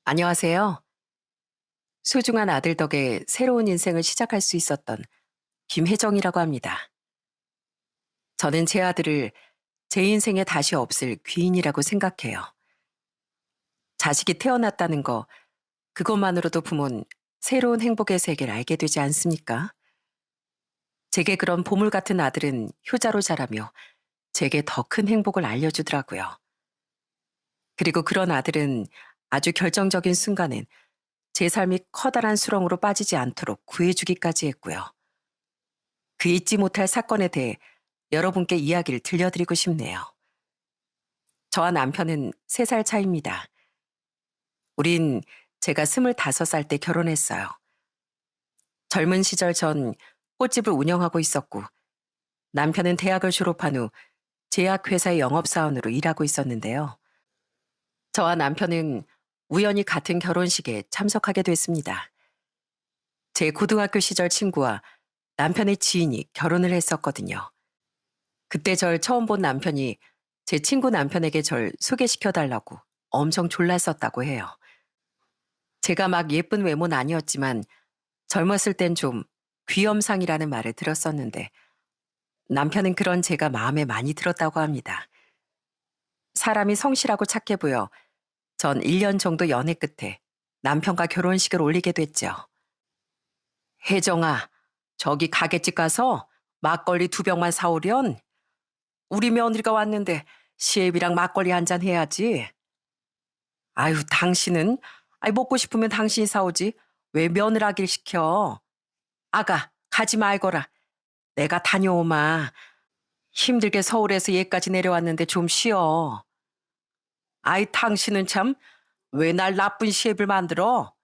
안녕하세요. 소중한 아들 덕에 새로운 인생을 시작할 수 있었던 김혜정이라고 합니다. 저는 제 아들을 제 인생에 다시 없을 귀인이라고 생각해요. 자식이 태어났다는 거, 그것만으로도 부모는 새로운 행복의 세계를 알게 되지 않습니까? 제게 그런 보물 같은 아들은 효자로 자라며 제게 더 큰 행복을 알려주더라고요. 그리고 그런 아들은 아주 결정적인 순간엔 제 삶이 커다란 수렁으로 빠지지 않도록 구해주기까지 했고요. 그 잊지 못할 사건에 대해 여러분께 이야기를 들려드리고 싶네요. 저와 남편은 3살 차이입니다. 우린 제가 25살 때 결혼했어요. 젊은 시절 전 꽃집을 운영하고 있었고 남편은 대학을 졸업한 후 제약회사의 영업사원으로 일하고 있었는데요. 저와 남편은 우연히 같은 결혼식에 참석하게 됐습니다. 제 고등학교 시절 친구와 남편의 지인이 결혼을 했었거든요. 그때 절 처음 본 남편이 제 친구 남편에게 절 소개시켜 달라고 엄청 졸랐었다고 해요. 제가 막 예쁜 외모는 아니었지만 젊었을 땐 좀 귀염상이라는 말을 들었었는데 남편은 그런 제가 마음에 많이 들었다고 합니다. 사람이 성실하고 착해 보여 전 1년 정도 연애 끝에 남편과 결혼식을 올리게 됐죠. 혜정아, 저기 가게집 가서 막걸리 2병만 사오련? 우리 며느리가 왔는데 시애비랑 막걸리 한 잔 해야지. 아유, 당신은? 아이, 먹고 싶으면 당신이 사오지. 왜 며느라길 시켜? 아가, 가지 말거라. 내가 다녀오마. 힘들게 서울에서 얘까지 내려왔는데 좀 쉬어. 아이, 당신은 참, 왜 날 나쁜 시애비를 만들어?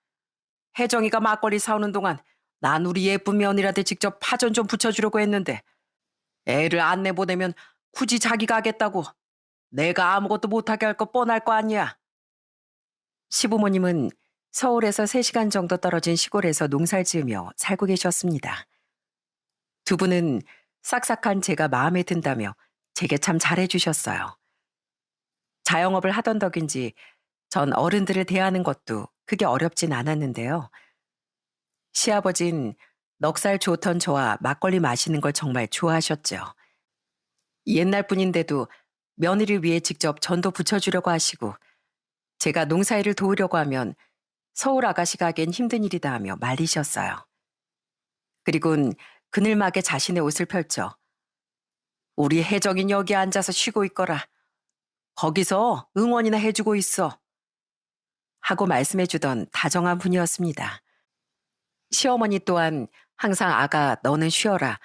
혜정이가 막걸리 사오는 동안 난 우리 예쁜 며느리한테 직접 파전 좀 붙여주려고 했는데 애를 안 내보내면 굳이 자기가 하겠다고 내가 아무것도 못하게 할 거 뻔할 거 아니야. 시부모님은 서울에서 3시간 정도 떨어진 시골에서 농사를 지으며 살고 계셨습니다. 두 분은 싹싹한 제가 마음에 든다며 제게 참 잘해주셨어요. 자영업을 하던 덕인지 전 어른들을 대하는 것도 그게 어렵진 않았는데요. 시아버진 넉살 좋던 저와 막걸리 마시는 걸 정말 좋아하셨죠. 옛날 분인데도 며느리를 위해 직접 전도 붙여주려고 하시고 제가 농사일을 도우려고 하면 서울 아가씨가 하기엔 힘든 일이다 하며 말리셨어요. 그리곤 그늘막에 자신의 옷을 펼쳐 우리 혜정인 여기 앉아서 쉬고 있거라. 거기서 응원이나 해주고 있어. 하고 말씀해주던 다정한 분이었습니다. 시어머니 또한 항상 아가 너는 쉬어라.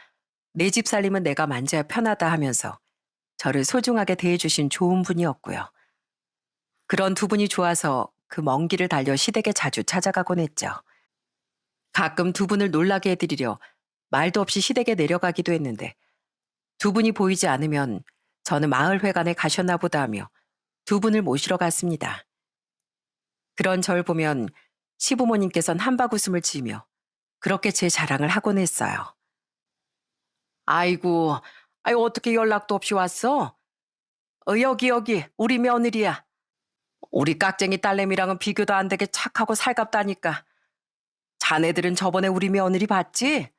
내 집 살림은 내가 만져야 편하다 하면서 저를 소중하게 대해주신 좋은 분이었고요. 그런 두 분이 좋아서 그 먼 길을 달려 시댁에 자주 찾아가곤 했죠. 가끔 두 분을 놀라게 해드리려 말도 없이 시댁에 내려가기도 했는데 두 분이 보이지 않으면 저는 마을회관에 가셨나 보다 하며 두 분을 모시러 갔습니다. 그런 절 보면 시부모님께선 한바구음을 치며 그렇게 제 자랑을 하곤 했어요. 아이고, 아이고 어떻게 연락도 없이 왔어? 여기 우리 며느리야. 우리 깍쟁이 딸내미랑은 비교도 안 되게 착하고 살갑다니까. 자네들은 저번에 우리 며느리 봤지?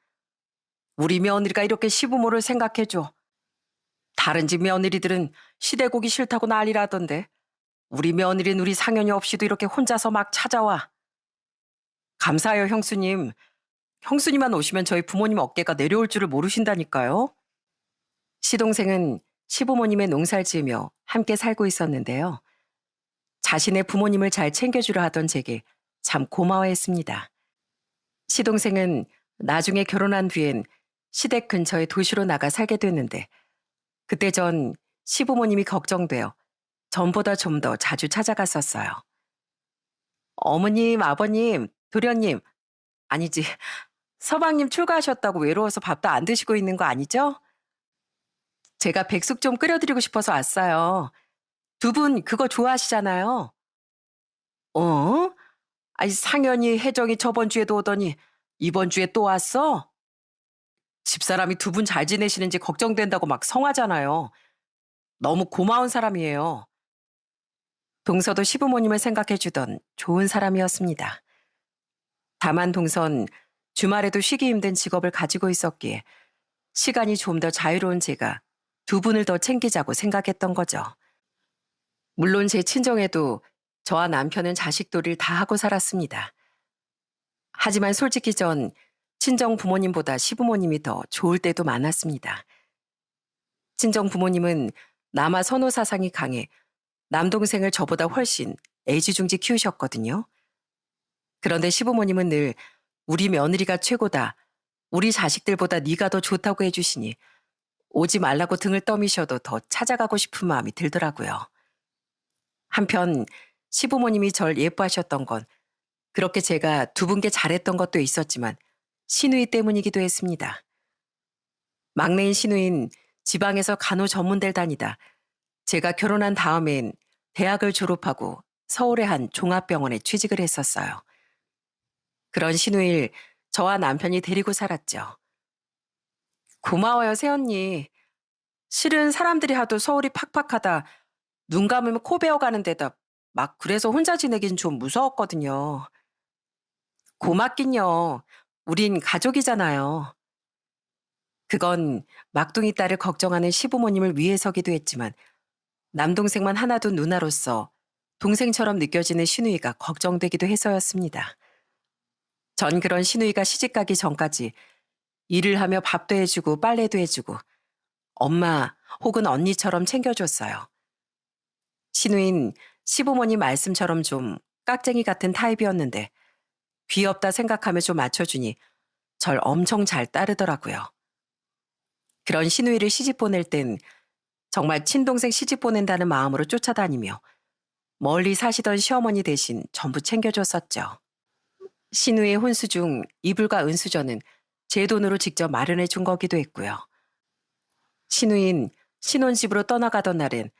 우리 며느리가 이렇게 시부모를 생각해줘. 다른 집 며느리들은 시댁 오기 싫다고 난리라던데 우리 며느리는 우리 상현이 없이도 이렇게 혼자서 막 찾아와. 감사해요, 형수님. 형수님만 오시면 저희 부모님 어깨가 내려올 줄을 모르신다니까요. 시동생은 시부모님의 농사를 지으며 함께 살고 있었는데요. 자신의 부모님을 잘 챙겨주려 하던 제게 참 고마워했습니다. 시동생은 나중에 결혼한 뒤엔 시댁 근처의 도시로 나가 살게 됐는데 그때 전 시부모님이 걱정되어 전보다 좀 더 자주 찾아갔었어요. 어머님, 아버님, 도련님, 아니지, 서방님 출가하셨다고 외로워서 밥도 안 드시고 있는 거 아니죠? 제가 백숙 좀 끓여드리고 싶어서 왔어요. 두 분 그거 좋아하시잖아요. 어? 아니, 상현이, 혜정이 저번 주에도 오더니 이번 주에 또 왔어? 집사람이 두 분 잘 지내시는지 걱정된다고 막 성하잖아요. 너무 고마운 사람이에요. 동서도 시부모님을 생각해주던 좋은 사람이었습니다. 다만 동선 주말에도 쉬기 힘든 직업을 가지고 있었기에 시간이 좀 더 자유로운 제가 두 분을 더 챙기자고 생각했던 거죠. 물론 제 친정에도 저와 남편은 자식돌이를 다 하고 살았습니다. 하지만 솔직히 전 친정 부모님보다 시부모님이 더 좋을 때도 많았습니다. 친정 부모님은 남아 선호 사상이 강해 남동생을 저보다 훨씬 애지중지 키우셨거든요. 그런데 시부모님은 늘 우리 며느리가 최고다. 우리 자식들보다 네가 더 좋다고 해주시니 오지 말라고 등을 떠미셔도 더 찾아가고 싶은 마음이 들더라고요. 한편 시부모님이 절 예뻐하셨던 건 그렇게 제가 두 분께 잘했던 것도 있었지만 시누이 때문이기도 했습니다. 막내인 시누인 지방에서 간호전문대를 다니다 제가 결혼한 다음엔 대학을 졸업하고 서울의 한 종합병원에 취직을 했었어요. 그런 시누이를 저와 남편이 데리고 살았죠. 고마워요, 새언니. 실은 사람들이 하도 서울이 팍팍하다 눈 감으면 코 베어가는 데다 막 그래서 혼자 지내긴 좀 무서웠거든요. 고맙긴요. 우린 가족이잖아요. 그건 막둥이 딸을 걱정하는 시부모님을 위해서기도 했지만 남동생만 하나 둔 누나로서 동생처럼 느껴지는 시누이가 걱정되기도 해서였습니다. 전 그런 시누이가 시집가기 전까지 일을 하며 밥도 해주고 빨래도 해주고 엄마 혹은 언니처럼 챙겨줬어요. 시누인 시부모님 말씀처럼 좀 깍쟁이 같은 타입이었는데 귀엽다 생각하며 좀 맞춰주니 절 엄청 잘 따르더라고요. 그런 시누이를 시집 보낼 땐 정말 친동생 시집 보낸다는 마음으로 쫓아다니며 멀리 사시던 시어머니 대신 전부 챙겨줬었죠. 시누이의 혼수 중 이불과 은수저는 제 돈으로 직접 마련해 준 거기도 했고요. 시누인 신혼집으로 떠나가던 날엔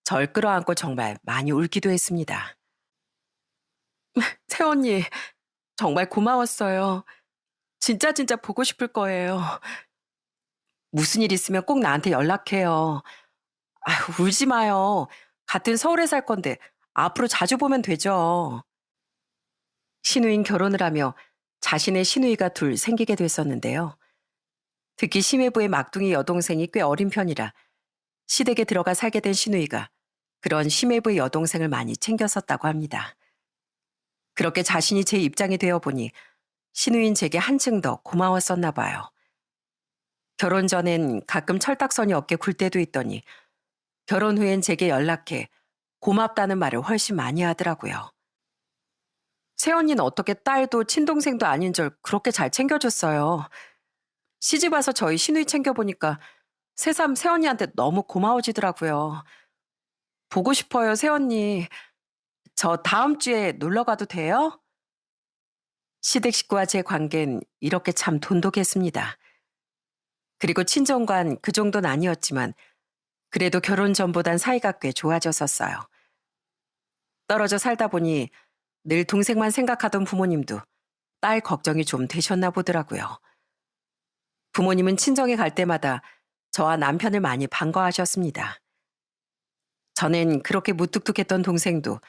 절 끌어안고 정말 많이 울기도 했습니다. 새언니, 정말 고마웠어요. 진짜 보고 싶을 거예요. 무슨 일 있으면 꼭 나한테 연락해요. 아휴, 울지 마요. 같은 서울에 살 건데 앞으로 자주 보면 되죠. 시누인 결혼을 하며 자신의 시누이가 둘 생기게 됐었는데요. 특히 심해부의 막둥이 여동생이 꽤 어린 편이라 시댁에 들어가 살게 된 시누이가 그런 심해부의 여동생을 많이 챙겼었다고 합니다. 그렇게 자신이 제 입장이 되어 보니 시누인 제게 한층 더 고마웠었나 봐요. 결혼 전엔 가끔 철딱선이 어깨 굴 때도 있더니 결혼 후엔 제게 연락해 고맙다는 말을 훨씬 많이 하더라고요. 새언니는 어떻게 딸도 친동생도 아닌 절 그렇게 잘 챙겨줬어요. 시집 와서 저희 시누이 챙겨보니까 새삼 새언니한테 너무 고마워지더라고요. 보고 싶어요, 새언니. 저 다음 주에 놀러 가도 돼요? 시댁 식구와 제 관계는 이렇게 참 돈독했습니다. 그리고 친정관 그 정도는 아니었지만 그래도 결혼 전보단 사이가 꽤 좋아졌었어요. 떨어져 살다 보니 늘 동생만 생각하던 부모님도 딸 걱정이 좀 되셨나 보더라고요. 부모님은 친정에 갈 때마다 저와 남편을 많이 반가워하셨습니다. 전엔 그렇게 무뚝뚝했던 동생도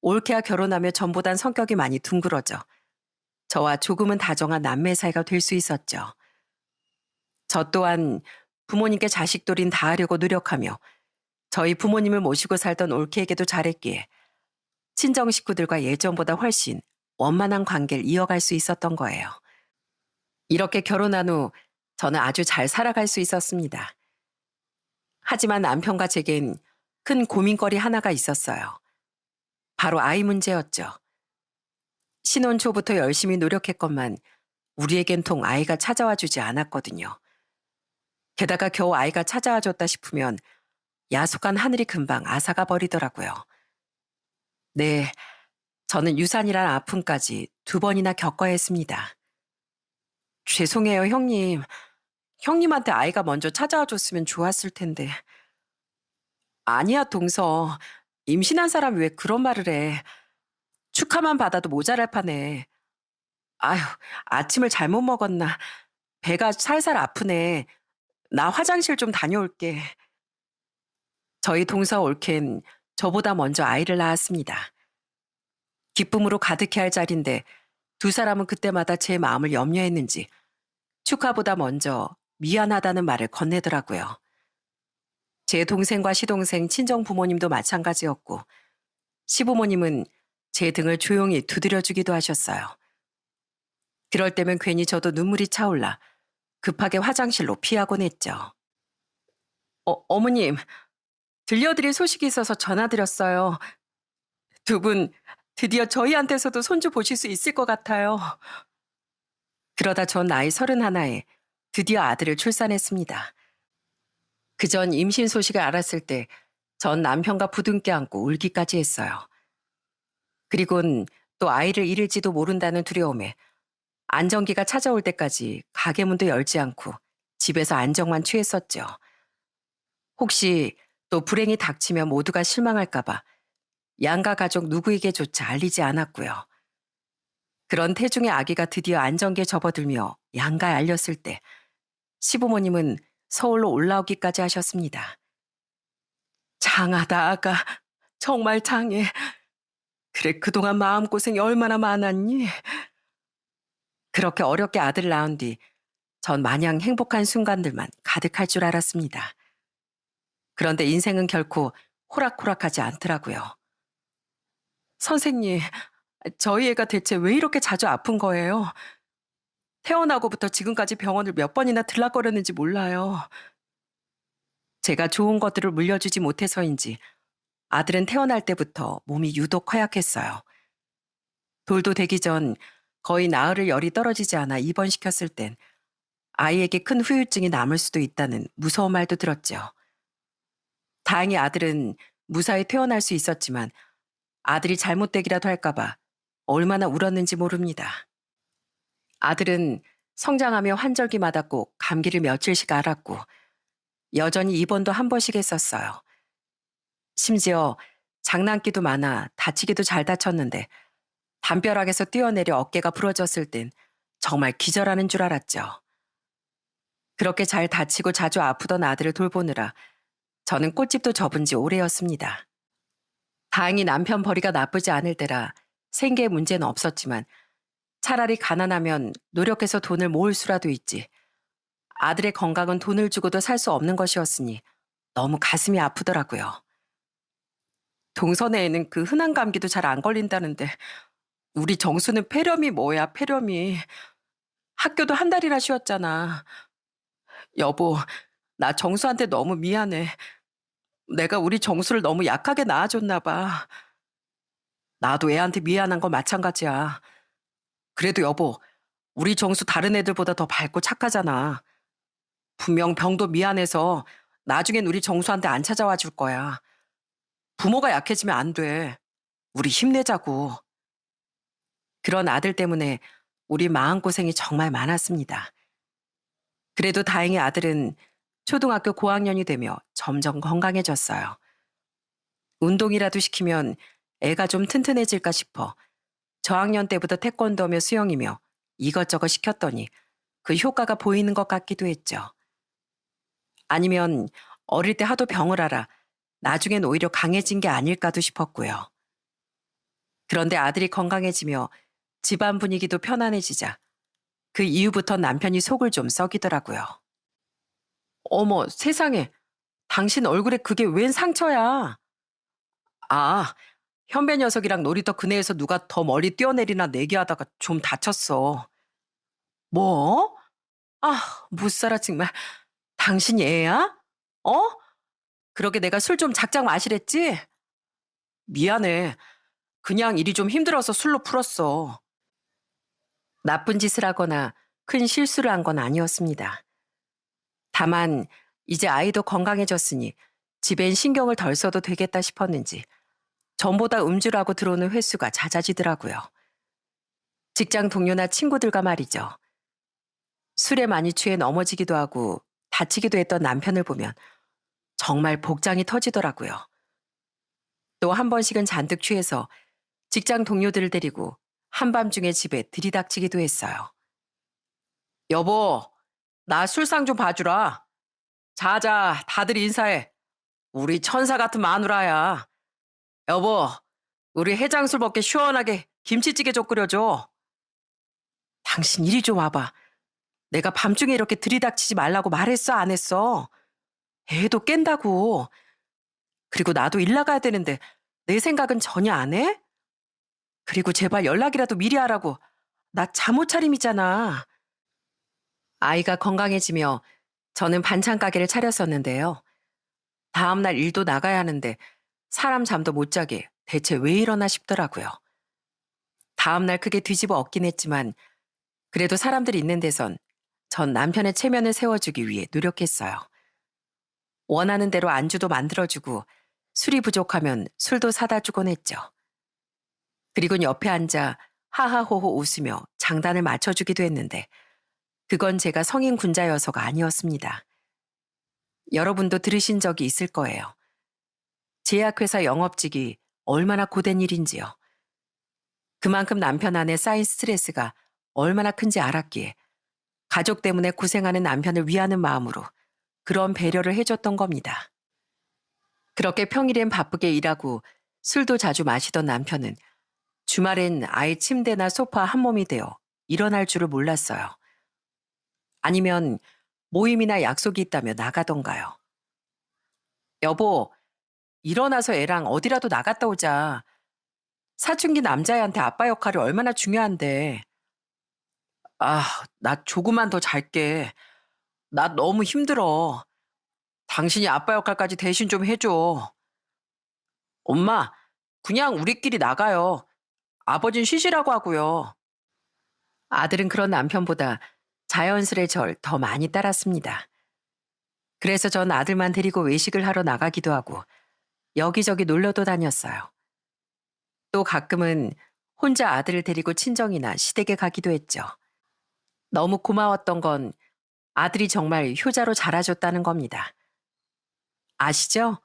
올케야 결혼하며 전보단 성격이 많이 둥그러져 저와 조금은 다정한 남매 사이가 될 수 있었죠. 저 또한 부모님께 자식돌인 다하려고 노력하며 저희 부모님을 모시고 살던 올케에게도 잘했기에 친정 식구들과 예전보다 훨씬 원만한 관계를 이어갈 수 있었던 거예요. 이렇게 결혼한 후 저는 아주 잘 살아갈 수 있었습니다. 하지만 남편과 제겐 큰 고민거리 하나가 있었어요. 바로 아이 문제였죠. 신혼 초부터 열심히 노력했건만 우리에겐 통 아이가 찾아와 주지 않았거든요. 게다가 겨우 아이가 찾아와 줬다 싶으면 야속한 하늘이 금방 앗아가 버리더라고요. 네, 저는 유산이란 아픔까지 두 번이나 겪어야 했습니다. 죄송해요, 형님. 형님한테 아이가 먼저 찾아와 줬으면 좋았을 텐데. 아니야, 동서. 임신한 사람이 왜 그런 말을 해. 축하만 받아도 모자랄 판에. 아휴, 아침을 잘못 먹었나. 배가 살살 아프네. 나 화장실 좀 다녀올게. 저희 동서 올케는 저보다 먼저 아이를 낳았습니다. 기쁨으로 가득해 할 자리인데 두 사람은 그때마다 제 마음을 염려했는지 축하보다 먼저 미안하다는 말을 건네더라고요. 제 동생과 시동생 친정 부모님도 마찬가지였고 시부모님은 제 등을 조용히 두드려주기도 하셨어요. 그럴 때면 괜히 저도 눈물이 차올라 급하게 화장실로 피하곤 했죠. 어머님, 들려드릴 소식이 있어서 전화드렸어요. 두 분 드디어 저희한테서도 손주 보실 수 있을 것 같아요. 그러다 전 나이 31에 드디어 아들을 출산했습니다. 그전 임신 소식을 알았을 때 전 남편과 부둥켜 안고 울기까지 했어요. 그리곤 또 아이를 잃을지도 모른다는 두려움에 안정기가 찾아올 때까지 가게 문도 열지 않고 집에서 안정만 취했었죠. 혹시 또 불행이 닥치면 모두가 실망할까봐 양가 가족 누구에게조차 알리지 않았고요. 그런 태중의 아기가 드디어 안정기에 접어들며 양가에 알렸을 때 시부모님은 서울로 올라오기까지 하셨습니다. 장하다 아가, 정말 장해. 그래 그동안 마음고생이 얼마나 많았니? 그렇게 어렵게 아들을 낳은 뒤 전 마냥 행복한 순간들만 가득할 줄 알았습니다. 그런데 인생은 결코 호락호락하지 않더라고요. 선생님, 저희 애가 대체 왜 이렇게 자주 아픈 거예요? 태어나고부터 지금까지 병원을 몇 번이나 들락거렸는지 몰라요. 제가 좋은 것들을 물려주지 못해서인지 아들은 태어날 때부터 몸이 유독 허약했어요. 돌도 되기 전 거의 나흘을 열이 떨어지지 않아 입원시켰을 땐 아이에게 큰 후유증이 남을 수도 있다는 무서운 말도 들었죠. 다행히 아들은 무사히 퇴원할 수 있었지만 아들이 잘못되기라도 할까봐 얼마나 울었는지 모릅니다. 아들은 성장하며 환절기마다 꼭 감기를 며칠씩 앓았고 여전히 입원도 한 번씩 했었어요. 심지어 장난기도 많아 다치기도 잘 다쳤는데 담벼락에서 뛰어내려 어깨가 부러졌을 땐 정말 기절하는 줄 알았죠. 그렇게 잘 다치고 자주 아프던 아들을 돌보느라 저는 꽃집도 접은 지 오래였습니다. 다행히 남편 벌이가 나쁘지 않을 때라 생계에 문제는 없었지만 차라리 가난하면 노력해서 돈을 모을 수라도 있지. 아들의 건강은 돈을 주고도 살 수 없는 것이었으니 너무 가슴이 아프더라고요. 동선의 애는 그 흔한 감기도 잘 안 걸린다는데 우리 정수는 폐렴이 뭐야, 폐렴이. 학교도 한 달이나 쉬었잖아. 여보, 나 정수한테 너무 미안해. 내가 우리 정수를 너무 약하게 낳아줬나 봐. 나도 애한테 미안한 건 마찬가지야. 그래도 여보, 우리 정수 다른 애들보다 더 밝고 착하잖아. 분명 병도 미안해서 나중엔 우리 정수한테 안 찾아와 줄 거야. 부모가 약해지면 안 돼. 우리 힘내자고. 그런 아들 때문에 우리 마음고생이 정말 많았습니다. 그래도 다행히 아들은 초등학교 고학년이 되며 점점 건강해졌어요. 운동이라도 시키면 애가 좀 튼튼해질까 싶어 저학년 때부터 태권도며 수영이며 이것저것 시켰더니 그 효과가 보이는 것 같기도 했죠. 아니면 어릴 때 하도 병을 알아 나중엔 오히려 강해진 게 아닐까도 싶었고요. 그런데 아들이 건강해지며 집안 분위기도 편안해지자 그 이후부터 남편이 속을 좀 썩이더라고요. 어머, 세상에. 당신 얼굴에 그게 웬 상처야? 아, 현배 녀석이랑 놀이터 그네에서 누가 더 멀리 뛰어내리나 내기하다가 좀 다쳤어. 뭐? 아, 못 살아 정말. 당신이 애야? 어? 그러게 내가 술 좀 작작 마시랬지? 미안해. 그냥 일이 좀 힘들어서 술로 풀었어. 나쁜 짓을 하거나 큰 실수를 한 건 아니었습니다. 다만 이제 아이도 건강해졌으니 집엔 신경을 덜 써도 되겠다 싶었는지 전보다 음주를 하고 들어오는 횟수가 잦아지더라고요. 직장 동료나 친구들과 말이죠. 술에 많이 취해 넘어지기도 하고 다치기도 했던 남편을 보면 정말 복장이 터지더라고요. 또 한 번씩은 잔뜩 취해서 직장 동료들을 데리고 한밤중에 집에 들이닥치기도 했어요. 여보, 나 술상 좀 봐주라. 자자, 다들 인사해. 우리 천사 같은 마누라야. 여보, 우리 해장술 먹게 시원하게 김치찌개 좀 끓여줘. 당신 이리 좀 와봐. 내가 밤중에 이렇게 들이닥치지 말라고 말했어, 안 했어? 애도 깬다고. 그리고 나도 일 나가야 되는데 내 생각은 전혀 안 해? 그리고 제발 연락이라도 미리 하라고. 나 잠옷 차림이잖아. 아이가 건강해지며 저는 반찬 가게를 차렸었는데요. 다음날 일도 나가야 하는데 사람 잠도 못 자게 대체 왜 이러나 싶더라고요. 다음날 크게 뒤집어 엎긴 했지만 그래도 사람들이 있는 데선 전 남편의 체면을 세워주기 위해 노력했어요. 원하는 대로 안주도 만들어주고 술이 부족하면 술도 사다 주곤 했죠. 그리곤 옆에 앉아 하하호호 웃으며 장단을 맞춰주기도 했는데 그건 제가 성인 군자여서가 아니었습니다. 여러분도 들으신 적이 있을 거예요. 제약회사 영업직이 얼마나 고된 일인지요. 그만큼 남편 안에 쌓인 스트레스가 얼마나 큰지 알았기에 가족 때문에 고생하는 남편을 위하는 마음으로 그런 배려를 해줬던 겁니다. 그렇게 평일엔 바쁘게 일하고 술도 자주 마시던 남편은 주말엔 아이 침대나 소파 한 몸이 되어 일어날 줄을 몰랐어요. 아니면 모임이나 약속이 있다며 나가던가요. 여보, 일어나서 애랑 어디라도 나갔다 오자. 사춘기 남자애한테 아빠 역할이 얼마나 중요한데. 아, 나 조금만 더 잘게. 나 너무 힘들어. 당신이 아빠 역할까지 대신 좀 해줘. 엄마, 그냥 우리끼리 나가요. 아버진 쉬시라고 하고요. 아들은 그런 남편보다 자연스레 절 더 많이 따랐습니다. 그래서 전 아들만 데리고 외식을 하러 나가기도 하고 여기저기 놀러도 다녔어요. 또 가끔은 혼자 아들을 데리고 친정이나 시댁에 가기도 했죠. 너무 고마웠던 건 아들이 정말 효자로 자라줬다는 겁니다. 아시죠?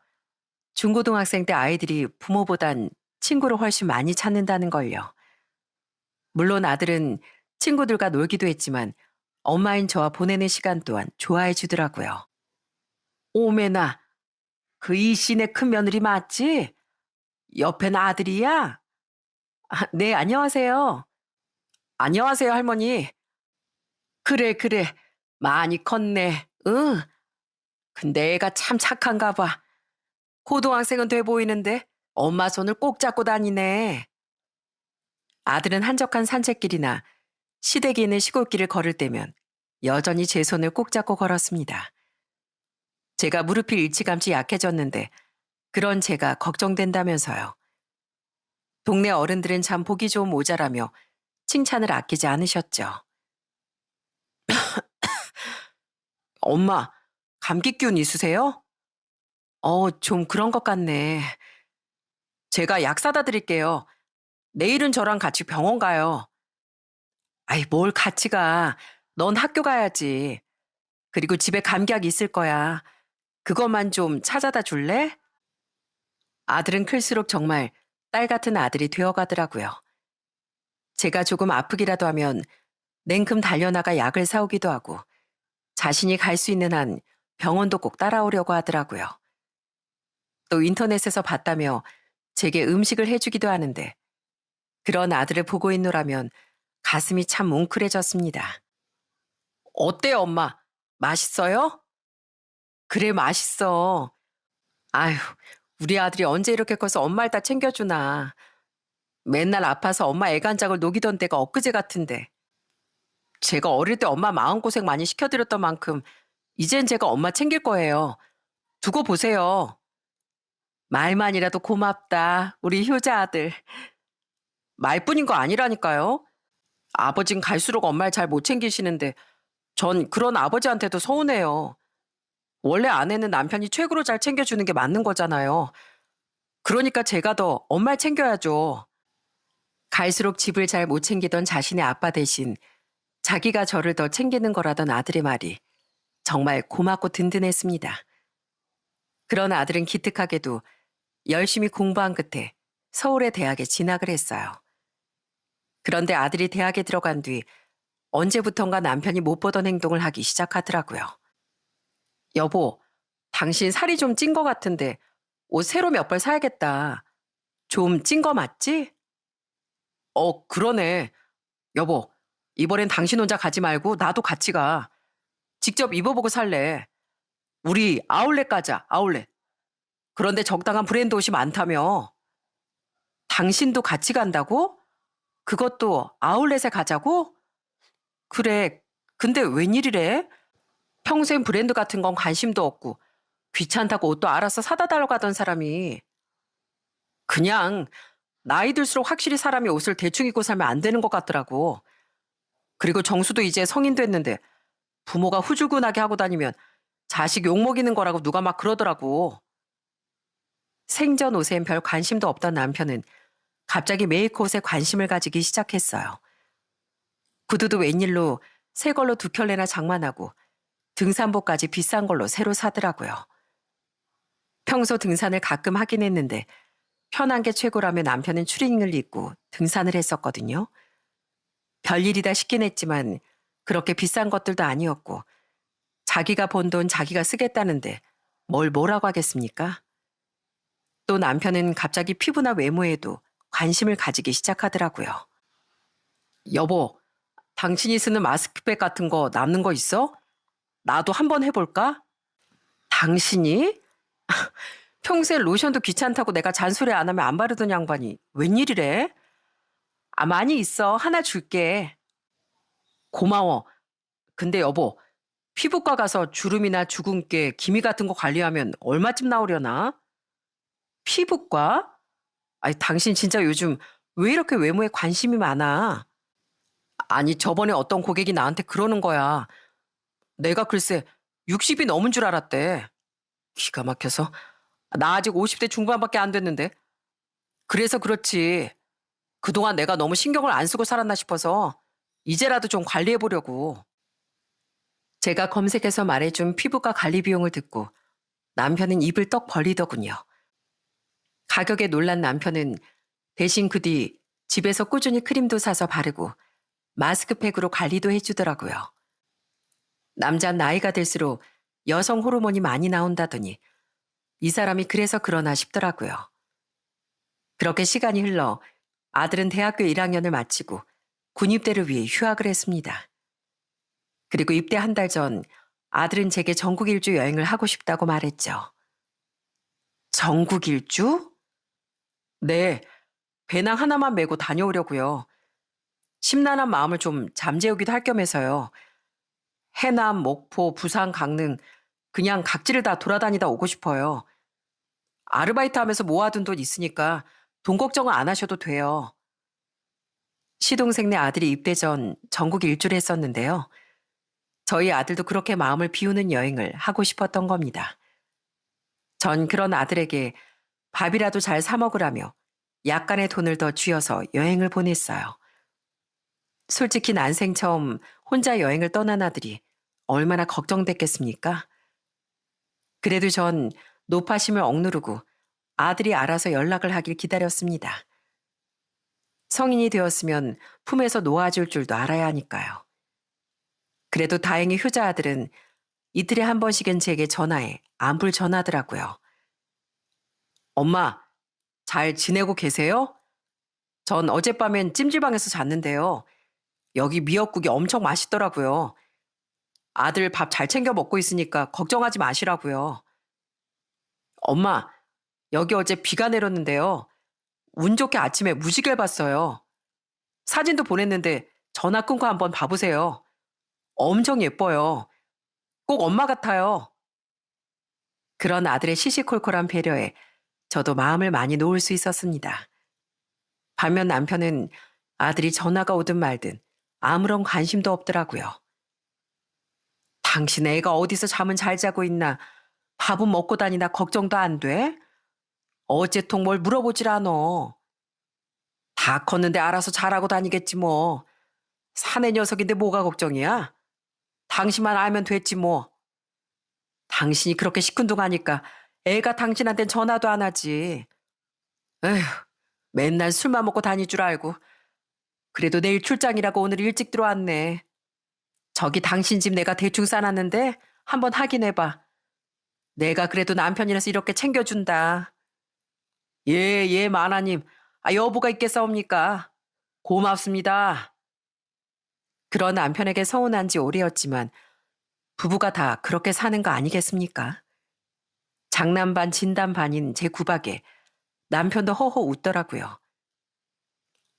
중고등학생 때 아이들이 부모보단 친구를 훨씬 많이 찾는다는 걸요. 물론 아들은 친구들과 놀기도 했지만 엄마인 저와 보내는 시간 또한 좋아해 주더라고요. 오메나, 그 이씨네 큰 며느리 맞지? 옆엔 아들이야? 아, 네, 안녕하세요. 안녕하세요, 할머니. 그래, 그래. 많이 컸네. 응. 근데 애가 참 착한가 봐. 고등학생은 돼 보이는데 엄마 손을 꼭 잡고 다니네. 아들은 한적한 산책길이나 시댁에 있는 시골길을 걸을 때면 여전히 제 손을 꼭 잡고 걸었습니다. 제가 무릎이 일찌감치 약해졌는데 그런 제가 걱정된다면서요. 동네 어른들은 참 보기 좋은 모자라며 칭찬을 아끼지 않으셨죠. 엄마, 감기기운 있으세요? 좀 그런 것 같네. 제가 약 사다 드릴게요. 내일은 저랑 같이 병원 가요. 아이, 뭘 같이 가. 넌 학교 가야지. 그리고 집에 감기약 있을 거야. 그것만 좀 찾아다 줄래? 아들은 클수록 정말 딸 같은 아들이 되어가더라고요. 제가 조금 아프기라도 하면 냉큼 달려나가 약을 사오기도 하고 자신이 갈 수 있는 한 병원도 꼭 따라오려고 하더라고요. 또 인터넷에서 봤다며 제게 음식을 해주기도 하는데 그런 아들을 보고 있노라면 가슴이 참 뭉클해졌습니다. 어때요, 엄마? 맛있어요? 그래, 맛있어. 아휴, 우리 아들이 언제 이렇게 커서 엄마를 다 챙겨주나. 맨날 아파서 엄마 애간장을 녹이던 때가 엊그제 같은데. 제가 어릴 때 엄마 마음고생 많이 시켜드렸던 만큼 이젠 제가 엄마 챙길 거예요. 두고 보세요. 말만이라도 고맙다, 우리 효자 아들. 말뿐인 거 아니라니까요. 아버진 갈수록 엄마를 잘 못 챙기시는데 전 그런 아버지한테도 서운해요. 원래 아내는 남편이 최고로 잘 챙겨주는 게 맞는 거잖아요. 그러니까 제가 더 엄마를 챙겨야죠. 갈수록 집을 잘 못 챙기던 자신의 아빠 대신 자기가 저를 더 챙기는 거라던 아들의 말이 정말 고맙고 든든했습니다. 그런 아들은 기특하게도 열심히 공부한 끝에 서울의 대학에 진학을 했어요. 그런데 아들이 대학에 들어간 뒤 언제부턴가 남편이 못 보던 행동을 하기 시작하더라고요. 여보, 당신 살이 좀 찐 것 같은데 옷 새로 몇 벌 사야겠다. 좀 찐 거 맞지? 그러네. 여보, 이번엔 당신 혼자 가지 말고 나도 같이 가. 직접 입어보고 살래. 우리 아울렛 가자, 아울렛. 그런데 적당한 브랜드 옷이 많다며. 당신도 같이 간다고? 그것도 아울렛에 가자고? 그래. 근데 웬일이래? 평소엔 브랜드 같은 건 관심도 없고 귀찮다고 옷도 알아서 사다 달라고 하던 사람이 그냥 나이 들수록 확실히 사람이 옷을 대충 입고 살면 안 되는 것 같더라고. 그리고 정수도 이제 성인 됐는데 부모가 후줄근하게 하고 다니면 자식 욕먹이는 거라고 누가 막 그러더라고. 생전 옷엔 별 관심도 없던 남편은 갑자기 메이크업에 관심을 가지기 시작했어요. 구두도 웬일로 새 걸로 두 켤레나 장만하고 등산복까지 비싼 걸로 새로 사더라고요. 평소 등산을 가끔 하긴 했는데 편한 게 최고라며 남편은 추리닝을 입고 등산을 했었거든요. 별일이다 싶긴 했지만 그렇게 비싼 것들도 아니었고 자기가 번 돈 자기가 쓰겠다는데 뭘 뭐라고 하겠습니까? 또 남편은 갑자기 피부나 외모에도 관심을 가지기 시작하더라고요. 여보, 당신이 쓰는 마스크팩 같은 거 남는 거 있어? 나도 한번 해볼까? 당신이? 평소에 로션도 귀찮다고 내가 잔소리 안 하면 안 바르던 양반이 웬일이래? 아, 많이 있어. 하나 줄게. 고마워. 근데 여보, 피부과 가서 주름이나 주근깨, 기미 같은 거 관리하면 얼마쯤 나오려나? 피부과? 아니, 당신 진짜 요즘 왜 이렇게 외모에 관심이 많아? 아니, 저번에 어떤 고객이 나한테 그러는 거야. 내가 글쎄 60이 넘은 줄 알았대. 기가 막혀서. 나 아직 50대 중반밖에 안 됐는데. 그래서 그렇지. 그동안 내가 너무 신경을 안 쓰고 살았나 싶어서 이제라도 좀 관리해 보려고. 제가 검색해서 말해준 피부과 관리 비용을 듣고 남편은 입을 떡 벌리더군요. 가격에 놀란 남편은 대신 그 뒤 집에서 꾸준히 크림도 사서 바르고 마스크팩으로 관리도 해주더라고요. 남자 나이가 들수록 여성 호르몬이 많이 나온다더니 이 사람이 그래서 그러나 싶더라고요. 그렇게 시간이 흘러 아들은 대학교 1학년을 마치고 군입대를 위해 휴학을 했습니다. 그리고 입대 한 달 전 아들은 제게 전국 일주 여행을 하고 싶다고 말했죠. 전국 일주? 네, 배낭 하나만 메고 다녀오려고요. 심란한 마음을 좀 잠재우기도 할 겸해서요. 해남, 목포, 부산, 강릉 그냥 각지를 다 돌아다니다 오고 싶어요. 아르바이트 하면서 모아둔 돈 있으니까 돈 걱정은 안 하셔도 돼요. 시동생네 아들이 입대 전 전국 일주를 했었는데요. 저희 아들도 그렇게 마음을 비우는 여행을 하고 싶었던 겁니다. 전 그런 아들에게 밥이라도 잘 사 먹으라며 약간의 돈을 더 쥐어서 여행을 보냈어요. 솔직히 난생 처음 혼자 여행을 떠난 아들이 얼마나 걱정됐겠습니까? 그래도 전 노파심을 억누르고 아들이 알아서 연락을 하길 기다렸습니다. 성인이 되었으면 품에서 놓아줄 줄도 알아야 하니까요. 그래도 다행히 효자 아들은 이틀에 한 번씩은 제게 전화해 안부를 전하더라고요. 엄마, 잘 지내고 계세요? 전 어젯밤엔 찜질방에서 잤는데요. 여기 미역국이 엄청 맛있더라고요. 아들 밥 잘 챙겨 먹고 있으니까 걱정하지 마시라고요. 엄마, 여기 어제 비가 내렸는데요. 운 좋게 아침에 무지개를 봤어요. 사진도 보냈는데 전화 끊고 한번 봐보세요. 엄청 예뻐요. 꼭 엄마 같아요. 그런 아들의 시시콜콜한 배려에 저도 마음을 많이 놓을 수 있었습니다. 반면 남편은 아들이 전화가 오든 말든 아무런 관심도 없더라고요. 당신 애가 어디서 잠은 잘 자고 있나, 밥은 먹고 다니나 걱정도 안 돼? 어째통 뭘 물어보질 않어. 다 컸는데 알아서 잘하고 다니겠지 뭐. 사내 녀석인데 뭐가 걱정이야? 당신만 알면 됐지 뭐. 당신이 그렇게 시큰둥하니까 애가 당신한텐 전화도 안 하지. 에휴, 맨날 술만 먹고 다닐 줄 알고. 그래도 내일 출장이라고 오늘 일찍 들어왔네. 저기 당신 집 내가 대충 싸놨는데 한번 확인해봐. 내가 그래도 남편이라서 이렇게 챙겨준다. 예, 예, 마나님. 여부가 있겠사옵니까? 고맙습니다. 그런 남편에게 서운한 지 오래였지만 부부가 다 그렇게 사는 거 아니겠습니까? 장난 반 진담 반인 제 구박에 남편도 허허 웃더라고요.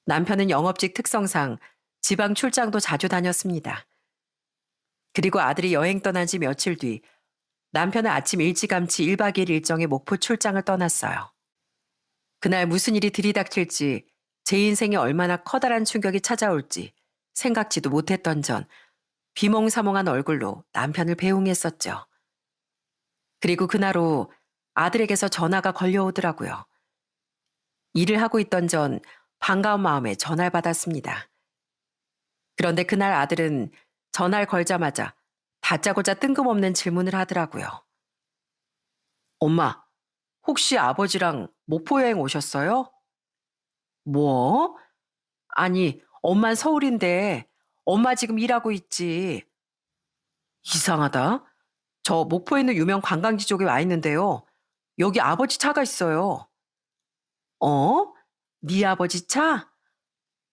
남편은 영업직 특성상 지방 출장도 자주 다녔습니다. 그리고 아들이 여행 떠난 지 며칠 뒤 남편은 아침 일찌감치 1박 2일 일정의 목포 출장을 떠났어요. 그날 무슨 일이 들이닥칠지 제 인생에 얼마나 커다란 충격이 찾아올지 생각지도 못했던 전 비몽사몽한 얼굴로 남편을 배웅했었죠. 그리고 그날 오후 아들에게서 전화가 걸려오더라고요. 일을 하고 있던 전 반가운 마음에 전화를 받았습니다. 그런데 그날 아들은 전화를 걸자마자 다짜고짜 뜬금없는 질문을 하더라고요. 엄마, 혹시 아버지랑 목포 여행 오셨어요? 뭐? 아니, 엄만 서울인데 엄마 지금 일하고 있지. 이상하다. 저 목포에 있는 유명 관광지 쪽에 와 있는데요. 여기 아버지 차가 있어요. 어? 네 아버지 차?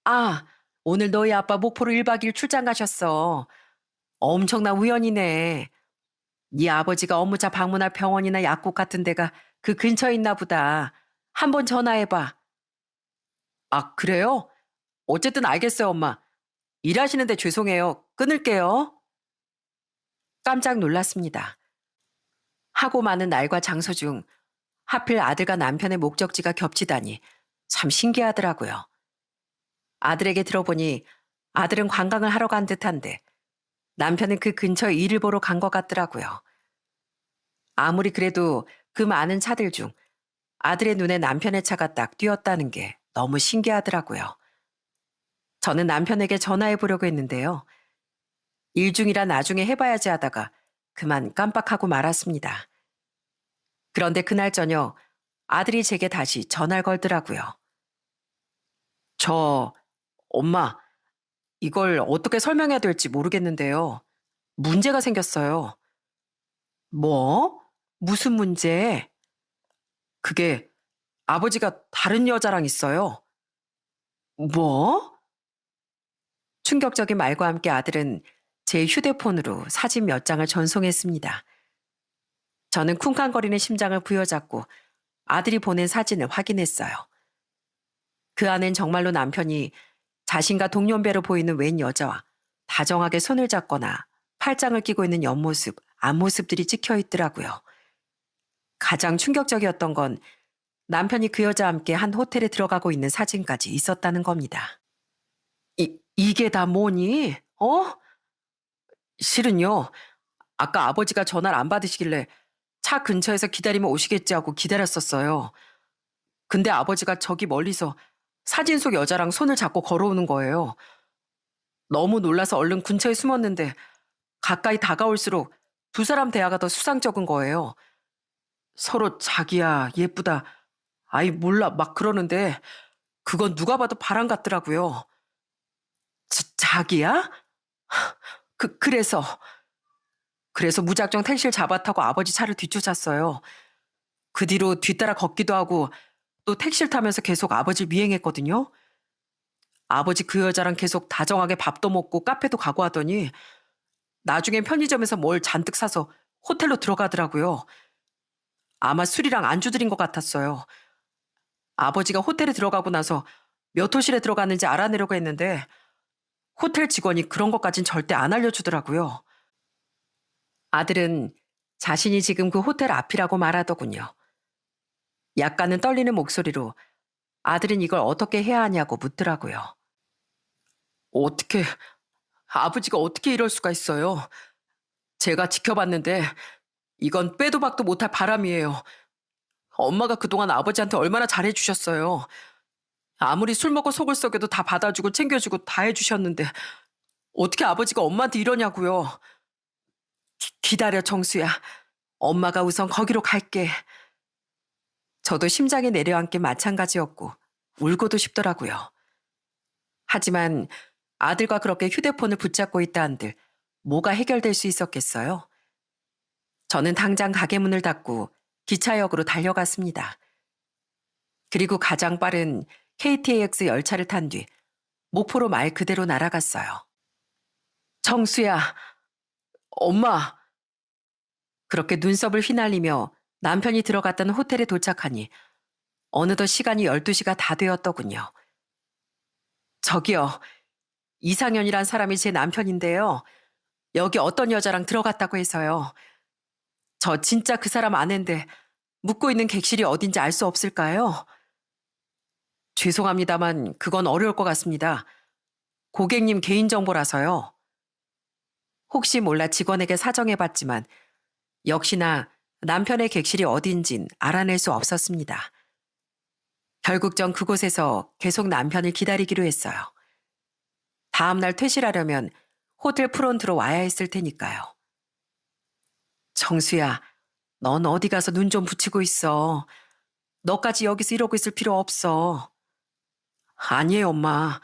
아, 오늘 너희 아빠 목포로 1박 2일 출장 가셨어. 엄청난 우연이네. 네 아버지가 업무차 방문할 병원이나 약국 같은 데가 그 근처에 있나 보다. 한번 전화해봐. 아, 그래요? 어쨌든 알겠어요, 엄마. 일하시는데 죄송해요. 끊을게요. 깜짝 놀랐습니다. 하고 많은 날과 장소 중 하필 아들과 남편의 목적지가 겹치다니 참 신기하더라고요. 아들에게 들어보니 아들은 관광을 하러 간 듯한데 남편은 그 근처에 일을 보러 간 것 같더라고요. 아무리 그래도 그 많은 차들 중 아들의 눈에 남편의 차가 딱 띄었다는 게 너무 신기하더라고요. 저는 남편에게 전화해 보려고 했는데요. 일 중이라 나중에 해봐야지 하다가 그만 깜빡하고 말았습니다. 그런데 그날 저녁 아들이 제게 다시 전화를 걸더라고요. 저, 엄마, 이걸 어떻게 설명해야 될지 모르겠는데요. 문제가 생겼어요. 뭐? 무슨 문제? 그게 아버지가 다른 여자랑 있어요. 뭐? 충격적인 말과 함께 아들은 제 휴대폰으로 사진 몇 장을 전송했습니다. 저는 쿵쾅거리는 심장을 부여잡고 아들이 보낸 사진을 확인했어요. 그 안엔 정말로 남편이 자신과 동년배로 보이는 웬 여자와 다정하게 손을 잡거나 팔짱을 끼고 있는 옆모습, 앞모습들이 찍혀 있더라고요. 가장 충격적이었던 건 남편이 그 여자와 함께 한 호텔에 들어가고 있는 사진까지 있었다는 겁니다. 이게 다 뭐니? 어? 실은요, 아까 아버지가 전화를 안 받으시길래 차 근처에서 기다리면 오시겠지 하고 기다렸었어요. 근데 아버지가 저기 멀리서 사진 속 여자랑 손을 잡고 걸어오는 거예요. 너무 놀라서 얼른 근처에 숨었는데 가까이 다가올수록 두 사람 대화가 더 수상쩍은 거예요. 서로 자기야, 예쁘다, 아이 몰라 막 그러는데 그건 누가 봐도 바람 같더라고요. 자기야? 그래서 무작정 택시를 잡아 타고 아버지 차를 뒤쫓았어요. 그 뒤로 뒤따라 걷기도 하고 또 택시를 타면서 계속 아버지를 미행했거든요. 아버지 그 여자랑 계속 다정하게 밥도 먹고 카페도 가고 하더니 나중엔 편의점에서 뭘 잔뜩 사서 호텔로 들어가더라고요. 아마 술이랑 안주 들인 것 같았어요. 아버지가 호텔에 들어가고 나서 몇 호실에 들어갔는지 알아내려고 했는데 호텔 직원이 그런 것까진 절대 안 알려주더라고요. 아들은 자신이 지금 그 호텔 앞이라고 말하더군요. 약간은 떨리는 목소리로 아들은 이걸 어떻게 해야 하냐고 묻더라고요. 어떻게, 아버지가 어떻게 이럴 수가 있어요. 제가 지켜봤는데 이건 빼도 박도 못할 바람이에요. 엄마가 그동안 아버지한테 얼마나 잘해주셨어요. 아무리 술 먹고 속을 썩여도 다 받아주고 챙겨주고 다 해주셨는데 어떻게 아버지가 엄마한테 이러냐고요. 기다려, 정수야. 엄마가 우선 거기로 갈게. 저도 심장이 내려앉기 마찬가지였고 울고도 싶더라고요. 하지만 아들과 그렇게 휴대폰을 붙잡고 있다 한들 뭐가 해결될 수 있었겠어요? 저는 당장 가게 문을 닫고 기차역으로 달려갔습니다. 그리고 가장 빠른 KTX 열차를 탄 뒤 목포로 말 그대로 날아갔어요. 정수야, 엄마. 그렇게 눈썹을 휘날리며 남편이 들어갔던 호텔에 도착하니 어느덧 시간이 12시가 다 되었더군요. 저기요, 이상현이란 사람이 제 남편인데요. 여기 어떤 여자랑 들어갔다고 해서요. 저 진짜 그 사람 아는데 묵고 있는 객실이 어딘지 알 수 없을까요? 죄송합니다만 그건 어려울 것 같습니다. 고객님 개인정보라서요. 혹시 몰라 직원에게 사정해봤지만 역시나 남편의 객실이 어딘진 알아낼 수 없었습니다. 결국 전 그곳에서 계속 남편을 기다리기로 했어요. 다음날 퇴실하려면 호텔 프론트로 와야 했을 테니까요. 정수야, 넌 어디 가서 눈 좀 붙이고 있어. 너까지 여기서 이러고 있을 필요 없어. 아니에요, 엄마.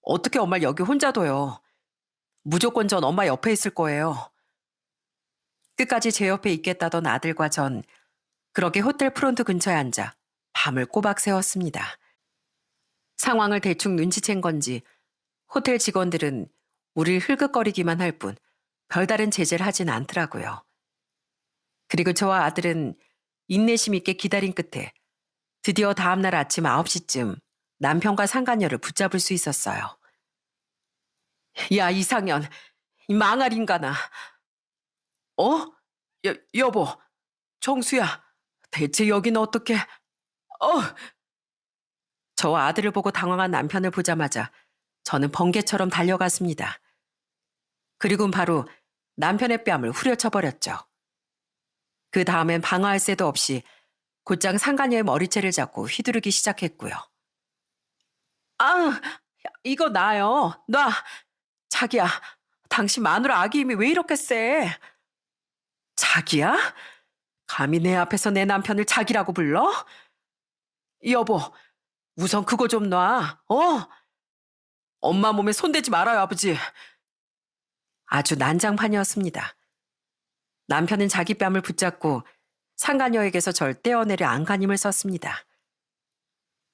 어떻게 엄마를 여기 혼자 둬요. 무조건 전 엄마 옆에 있을 거예요. 끝까지 제 옆에 있겠다던 아들과 전 그렇게 호텔 프론트 근처에 앉아 밤을 꼬박 새웠습니다. 상황을 대충 눈치챈 건지 호텔 직원들은 우릴 흘끗거리기만 할 뿐 별다른 제재를 하진 않더라고요. 그리고 저와 아들은 인내심 있게 기다린 끝에 드디어 다음날 아침 9시쯤 남편과 상간녀를 붙잡을 수 있었어요. 야, 이상현, 이 망할 인간아. 어? 여보, 정수야, 대체 여기는 어떻게... 저와 아들을 보고 당황한 남편을 보자마자 저는 번개처럼 달려갔습니다. 그리고는 바로 남편의 뺨을 후려쳐버렸죠. 그 다음엔 방어할 새도 없이 곧장 상간녀의 머리채를 잡고 휘두르기 시작했고요. 아, 이거 나요. 놔. 자기야, 당신 마누라 아기 힘이 왜 이렇게 세? 자기야? 감히 내 앞에서 내 남편을 자기라고 불러? 여보, 우선 그거 좀 놔. 엄마 몸에 손대지 말아요, 아버지. 아주 난장판이었습니다. 남편은 자기 뺨을 붙잡고 상간녀에게서 절 떼어내려 안간힘을 썼습니다.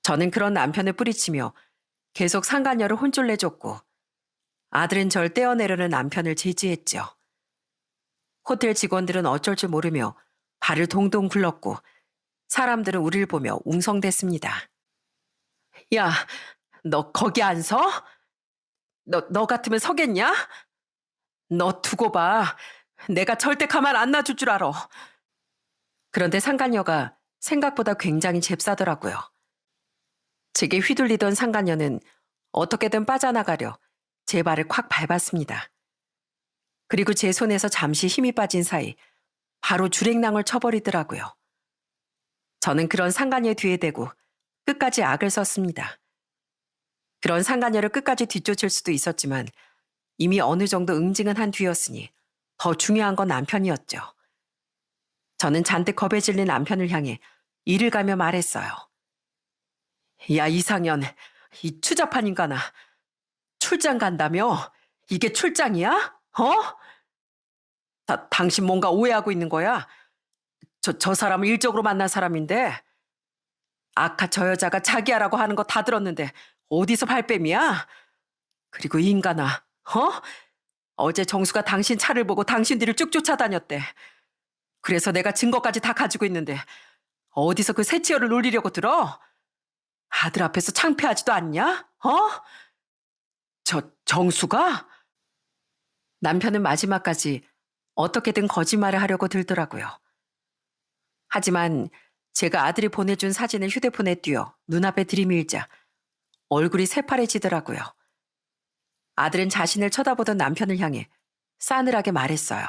저는 그런 남편을 뿌리치며 계속 상간녀를 혼쭐내줬고 아들은 절 떼어내려는 남편을 제지했죠. 호텔 직원들은 어쩔 줄 모르며 발을 동동 굴렀고 사람들은 우리를 보며 웅성댔습니다. 야, 너 거기 안 서? 너 같으면 서겠냐? 너 두고 봐. 내가 절대 가만 안 놔줄 줄 알아. 그런데 상간녀가 생각보다 굉장히 잽싸더라고요. 제게 휘둘리던 상간녀는 어떻게든 빠져나가려 제 발을 콱 밟았습니다. 그리고 제 손에서 잠시 힘이 빠진 사이 바로 주랭랑을 쳐버리더라고요. 저는 그런 상간녀 뒤에 대고 끝까지 악을 썼습니다. 그런 상간녀를 끝까지 뒤쫓을 수도 있었지만 이미 어느 정도 응징은 한 뒤였으니 더 중요한 건 남편이었죠. 저는 잔뜩 겁에 질린 남편을 향해 이를 가며 말했어요. 야, 이상현, 이 추잡한 인간아. 출장 간다며? 이게 출장이야? 당신 뭔가 오해하고 있는 거야? 저 사람을 일적으로 만난 사람인데 아까 저 여자가 자기야라고 하는 거 다 들었는데 어디서 발뺌이야? 그리고 이 인간아, 어제 정수가 당신 차를 보고 당신 뒤를 쭉 쫓아다녔대. 그래서 내가 증거까지 다 가지고 있는데 어디서 그 새치어를 놀리려고 들어? 아들 앞에서 창피하지도 않냐? 정수가? 남편은 마지막까지 어떻게든 거짓말을 하려고 들더라고요. 하지만 제가 아들이 보내준 사진을 휴대폰에 띄워 눈앞에 들이밀자 얼굴이 새파래지더라고요. 아들은 자신을 쳐다보던 남편을 향해 싸늘하게 말했어요.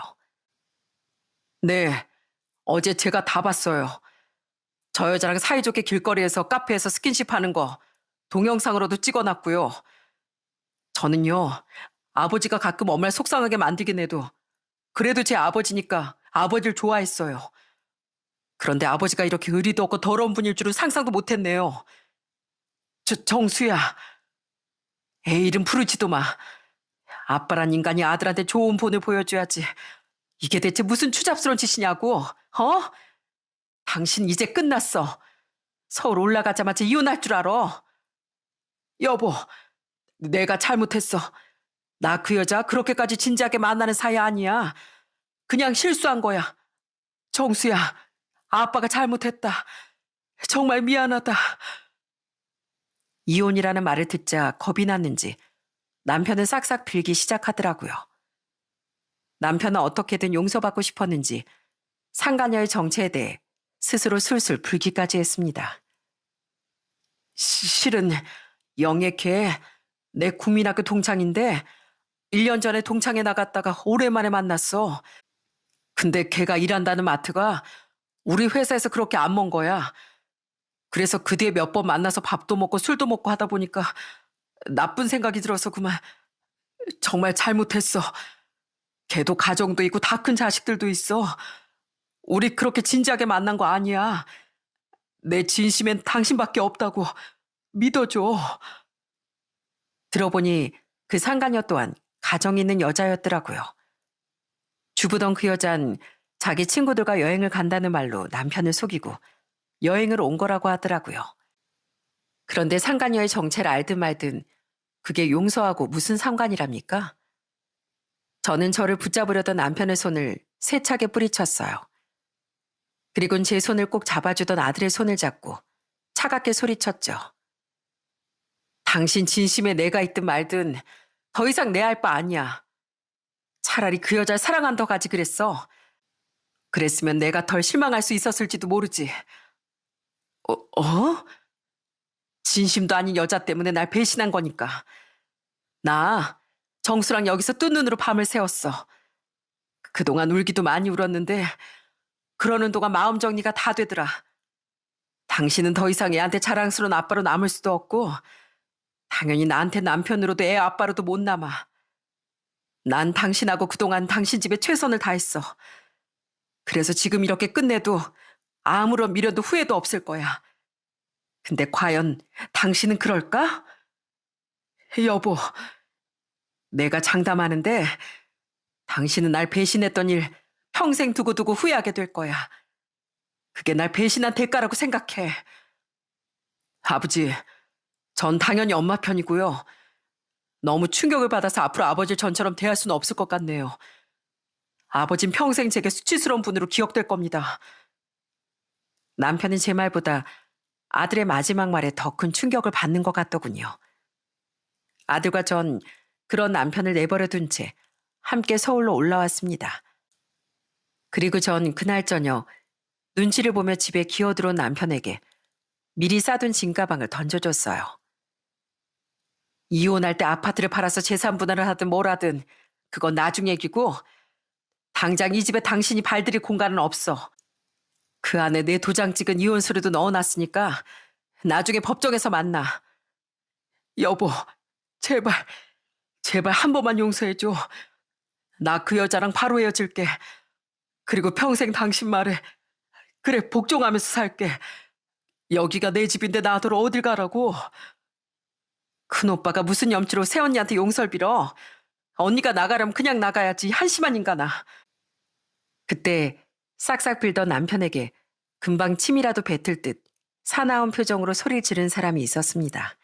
네, 어제 제가 다 봤어요. 저 여자랑 사이좋게 길거리에서 카페에서 스킨십 하는 거 동영상으로도 찍어놨고요. 저는요, 아버지가 가끔 엄마를 속상하게 만들긴 해도 그래도 제 아버지니까 아버지를 좋아했어요. 그런데 아버지가 이렇게 의리도 없고 더러운 분일 줄은 상상도 못했네요. 정수야. 애 이름 부르지도 마. 아빠란 인간이 아들한테 좋은 본을 보여줘야지. 이게 대체 무슨 추잡스러운 짓이냐고. 당신 이제 끝났어. 서울 올라가자마자 이혼할 줄 알아. 여보, 내가 잘못했어. 나 그 여자 그렇게까지 진지하게 만나는 사이 아니야. 그냥 실수한 거야. 정수야, 아빠가 잘못했다. 정말 미안하다. 이혼이라는 말을 듣자 겁이 났는지 남편은 싹싹 빌기 시작하더라고요. 남편은 어떻게든 용서받고 싶었는지 상가녀의 정체에 대해 스스로 술술 불기까지 했습니다. 실은 영애 걔내 국민학교 동창인데 1년 전에 동창회 나갔다가 오랜만에 만났어. 근데 걔가 일한다는 마트가 우리 회사에서 그렇게 안 먼 거야. 그래서 그 뒤에 몇 번 만나서 밥도 먹고 술도 먹고 하다 보니까 나쁜 생각이 들어서 그만. 정말 잘못했어. 걔도 가정도 있고 다 큰 자식들도 있어. 우리 그렇게 진지하게 만난 거 아니야. 내 진심엔 당신밖에 없다고 믿어줘. 들어보니 그 상간녀 또한 가정 있는 여자였더라고요. 주부던 그 여잔 자기 친구들과 여행을 간다는 말로 남편을 속이고 여행을 온 거라고 하더라고요. 그런데 상간녀의 정체를 알든 말든 그게 용서하고 무슨 상관이랍니까? 저는 저를 붙잡으려던 남편의 손을 세차게 뿌리쳤어요. 그리고는 제 손을 꼭 잡아주던 아들의 손을 잡고 차갑게 소리쳤죠. 당신 진심에 내가 있든 말든 더 이상 내 알 바 아니야. 차라리 그 여자를 사랑한다고 하지 그랬어. 그랬으면 내가 덜 실망할 수 있었을지도 모르지. 어? 진심도 아닌 여자 때문에 날 배신한 거니까. 나 정수랑 여기서 뜬 눈으로 밤을 새웠어. 그동안 울기도 많이 울었는데 그러는 동안 마음 정리가 다 되더라. 당신은 더 이상 애한테 자랑스러운 아빠로 남을 수도 없고 당연히 나한테 남편으로도 애 아빠로도 못 남아. 난 당신하고 그동안 당신 집에 최선을 다했어. 그래서 지금 이렇게 끝내도 아무런 미련도 후회도 없을 거야. 근데 과연 당신은 그럴까? 여보, 내가 장담하는데 당신은 날 배신했던 일 평생 두고두고 후회하게 될 거야. 그게 날 배신한 대가라고 생각해. 아버지, 전 당연히 엄마 편이고요. 너무 충격을 받아서 앞으로 아버지 전처럼 대할 수는 없을 것 같네요. 아버진 평생 제게 수치스러운 분으로 기억될 겁니다. 남편은 제 말보다 아들의 마지막 말에 더 큰 충격을 받는 것 같더군요. 아들과 전 그런 남편을 내버려 둔 채 함께 서울로 올라왔습니다. 그리고 전 그날 저녁 눈치를 보며 집에 기어들어온 남편에게 미리 싸둔 짐가방을 던져줬어요. 이혼할 때 아파트를 팔아서 재산 분할을 하든 뭘 하든 그건 나중 얘기고 당장 이 집에 당신이 발들일 공간은 없어. 그 안에 내 도장 찍은 이혼 서류도 넣어놨으니까 나중에 법정에서 만나. 여보, 제발, 제발 한 번만 용서해줘. 나 그 여자랑 바로 헤어질게. 그리고 평생 당신 말에 그래 복종하면서 살게. 여기가 내 집인데 나더러 어딜 가라고. 큰오빠가 무슨 염치로 새언니한테 용서를 빌어. 언니가 나가려면 그냥 나가야지. 한심한 인간아. 그때 싹싹 빌던 남편에게 금방 침이라도 뱉을 듯 사나운 표정으로 소리를 지른 사람이 있었습니다.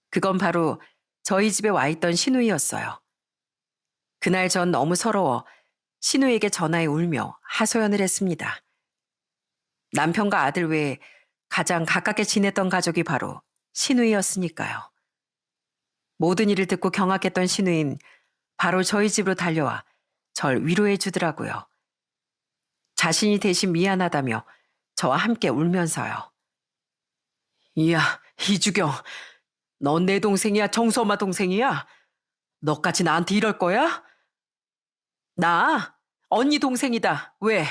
그건 바로 저희 집에 와 있던 신우이였어요. 그날 전 너무 서러워 신우이에게 전화해 울며 하소연을 했습니다. 남편과 아들 외에 가장 가깝게 지냈던 가족이 바로 신우이였으니까요. 모든 일을 듣고 경악했던 신우인 바로 저희 집으로 달려와 절 위로해 주더라고요. 자신이 대신 미안하다며 저와 함께 울면서요. 이야, 이주경, 넌 내 동생이야? 정수 엄마 동생이야? 너까지 나한테 이럴 거야? 나 언니 동생이다. 왜?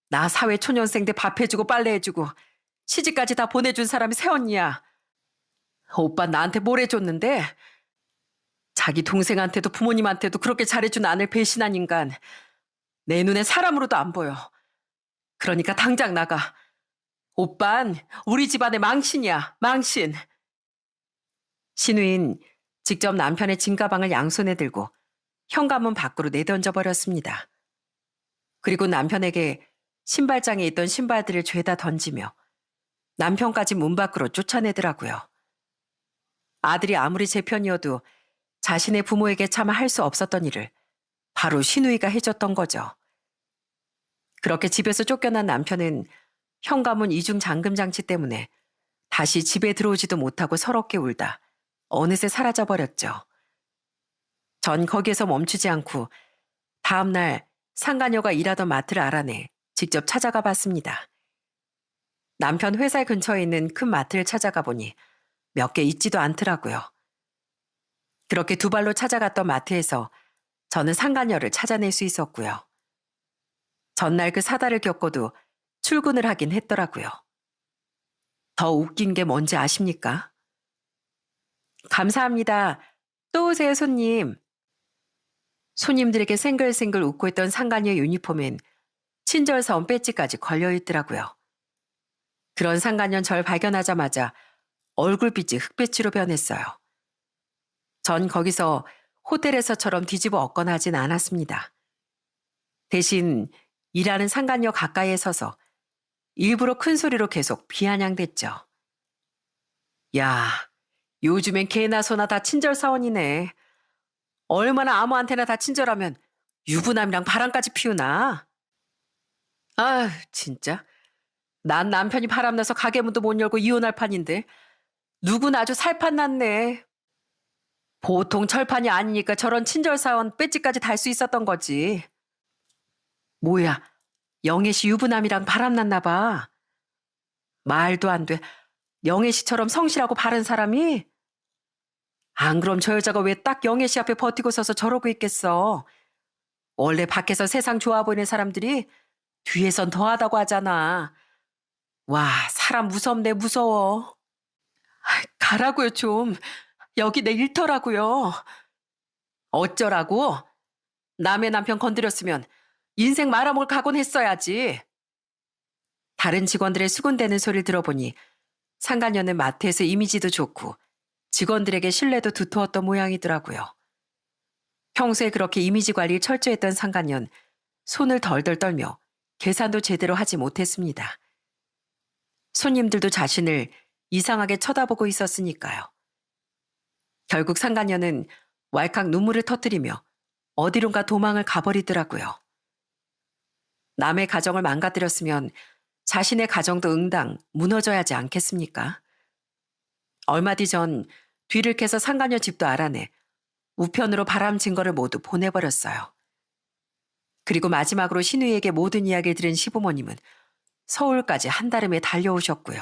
나 사회초년생 때 밥해주고 빨래해주고 시집까지 다 보내준 사람이 새언니야. 오빠 나한테 뭘 해줬는데? 자기 동생한테도 부모님한테도 그렇게 잘해준 아내를 배신한 인간. 내 눈에 사람으로도 안 보여. 그러니까 당장 나가. 오빤 우리 집안의 망신이야. 망신. 신우인 직접 남편의 짐가방을 양손에 들고 현관문 밖으로 내던져 버렸습니다. 그리고 남편에게 신발장에 있던 신발들을 죄다 던지며 남편까지 문 밖으로 쫓아내더라고요. 아들이 아무리 제 편이어도 자신의 부모에게 차마 할 수 없었던 일을 바로 시누이가 해줬던 거죠. 그렇게 집에서 쫓겨난 남편은 현관문 이중 잠금 장치 때문에 다시 집에 들어오지도 못하고 서럽게 울다 어느새 사라져버렸죠. 전 거기에서 멈추지 않고 다음날 상가녀가 일하던 마트를 알아내 직접 찾아가 봤습니다. 남편 회사 근처에 있는 큰 마트를 찾아가 보니 몇 개 있지도 않더라고요. 그렇게 두 발로 찾아갔던 마트에서 저는 상가녀를 찾아낼 수 있었고요. 전날 그 사달을 겪고도 출근을 하긴 했더라고요. 더 웃긴 게 뭔지 아십니까? 감사합니다. 또 오세요, 손님. 손님들에게 생글생글 웃고 있던 상가녀 유니폼엔 친절사원 배지까지 걸려있더라고요. 그런 상가녀 절 발견하자마자 얼굴빛이 흑배치로 변했어요. 전 거기서 호텔에서처럼 뒤집어 엎거나 하진 않았습니다. 대신 일하는 상가녀 가까이에 서서 일부러 큰 소리로 계속 비아냥댔죠. 야, 요즘엔 개나 소나 다 친절사원이네. 얼마나 아무한테나 다 친절하면 유부남이랑 바람까지 피우나? 아, 진짜. 난 남편이 바람나서 가게 문도 못 열고 이혼할 판인데 누구나 아주 살판 났네. 보통 철판이 아니니까 저런 친절사원 배지까지 달 수 있었던 거지. 뭐야, 영애 씨 유부남이랑 바람났나 봐. 말도 안 돼. 영애 씨처럼 성실하고 바른 사람이? 안 그럼 저 여자가 왜 딱 영애 씨 앞에 버티고 서서 저러고 있겠어. 원래 밖에서 세상 좋아 보이는 사람들이 뒤에선 더하다고 하잖아. 와, 사람 무섭네, 무서워. 가라고요, 좀. 여기 내 일터라고요. 어쩌라고? 남의 남편 건드렸으면 인생 말아먹을 각오는 했어야지. 다른 직원들의 수군대는 소리를 들어보니 상간녀는 마트에서 이미지도 좋고 직원들에게 신뢰도 두터웠던 모양이더라고요. 평소에 그렇게 이미지 관리 철저했던 상간녀는 손을 덜덜 떨며 계산도 제대로 하지 못했습니다. 손님들도 자신을 이상하게 쳐다보고 있었으니까요. 결국 상간녀는 왈칵 눈물을 터뜨리며 어디론가 도망을 가버리더라고요. 남의 가정을 망가뜨렸으면 자신의 가정도 응당 무너져야 하지 않겠습니까? 얼마 뒤 전 뒤를 캐서 상간녀 집도 알아내 우편으로 바람 증거를 모두 보내버렸어요. 그리고 마지막으로 신우이에게 모든 이야기를 들은 시부모님은 서울까지 한달음에 달려오셨고요.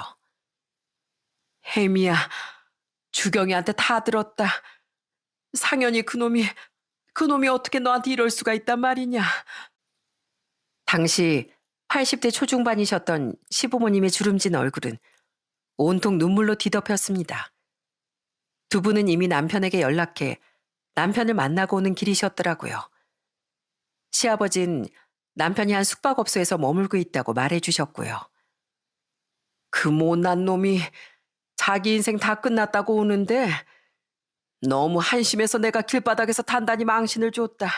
혜미야, 주경이한테 다 들었다. 상현이 그놈이 어떻게 너한테 이럴 수가 있단 말이냐. 당시 80대 초중반이셨던 시부모님의 주름진 얼굴은 온통 눈물로 뒤덮였습니다. 두 분은 이미 남편에게 연락해 남편을 만나고 오는 길이셨더라고요. 시아버진 남편이 한 숙박업소에서 머물고 있다고 말해주셨고요. 그 못난 놈이 자기 인생 다 끝났다고 오는데 너무 한심해서 내가 길바닥에서 단단히 망신을 줬다.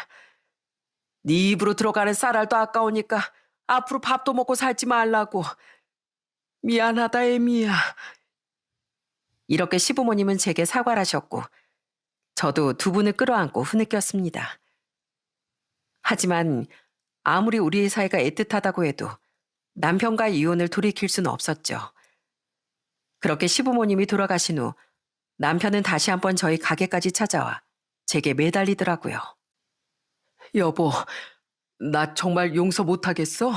네 입으로 들어가는 쌀알도 아까우니까 앞으로 밥도 먹고 살지 말라고. 미안하다, 애미야. 이렇게 시부모님은 제게 사과를 하셨고 저도 두 분을 끌어안고 흐느꼈습니다. 하지만 아무리 우리의 사이가 애틋하다고 해도 남편과의 이혼을 돌이킬 수는 없었죠. 그렇게 시부모님이 돌아가신 후 남편은 다시 한번 저희 가게까지 찾아와 제게 매달리더라고요. 여보, 나 정말 용서 못하겠어?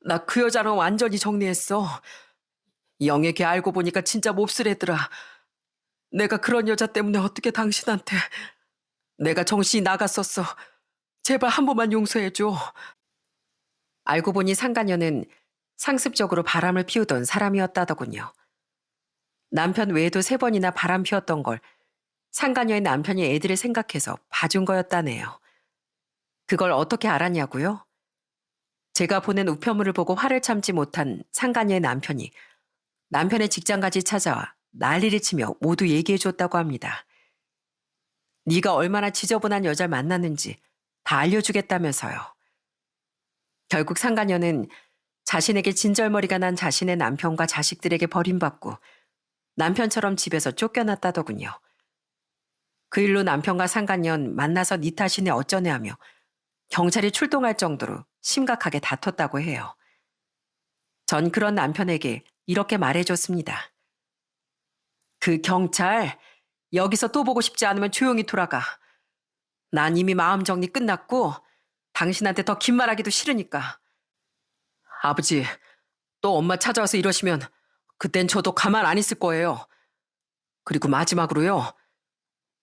나 그 여자랑 완전히 정리했어. 영애 걔 알고 보니까 진짜 몹쓸애더라. 내가 그런 여자 때문에 어떻게 당신한테. 내가 정신이 나갔었어. 제발 한 번만 용서해줘. 알고 보니 상간녀는 상습적으로 바람을 피우던 사람이었다더군요. 남편 외에도 3번이나 바람 피웠던 걸 상간녀의 남편이 애들을 생각해서 봐준 거였다네요. 그걸 어떻게 알았냐고요? 제가 보낸 우편물을 보고 화를 참지 못한 상간녀의 남편이 남편의 직장까지 찾아와 난리를 치며 모두 얘기해줬다고 합니다. 네가 얼마나 지저분한 여자를 만났는지 다 알려주겠다면서요. 결국 상간녀는 자신에게 진절머리가 난 자신의 남편과 자식들에게 버림받고 남편처럼 집에서 쫓겨났다더군요. 그 일로 남편과 상간년 만나서 니 탓이네 어쩌네 하며 경찰이 출동할 정도로 심각하게 다퉜다고 해요. 전 그런 남편에게 이렇게 말해줬습니다. 그 경찰, 여기서 또 보고 싶지 않으면 조용히 돌아가. 난 이미 마음 정리 끝났고 당신한테 더 긴 말하기도 싫으니까. 아버지, 또 엄마 찾아와서 이러시면 그땐 저도 가만 안 있을 거예요. 그리고 마지막으로요.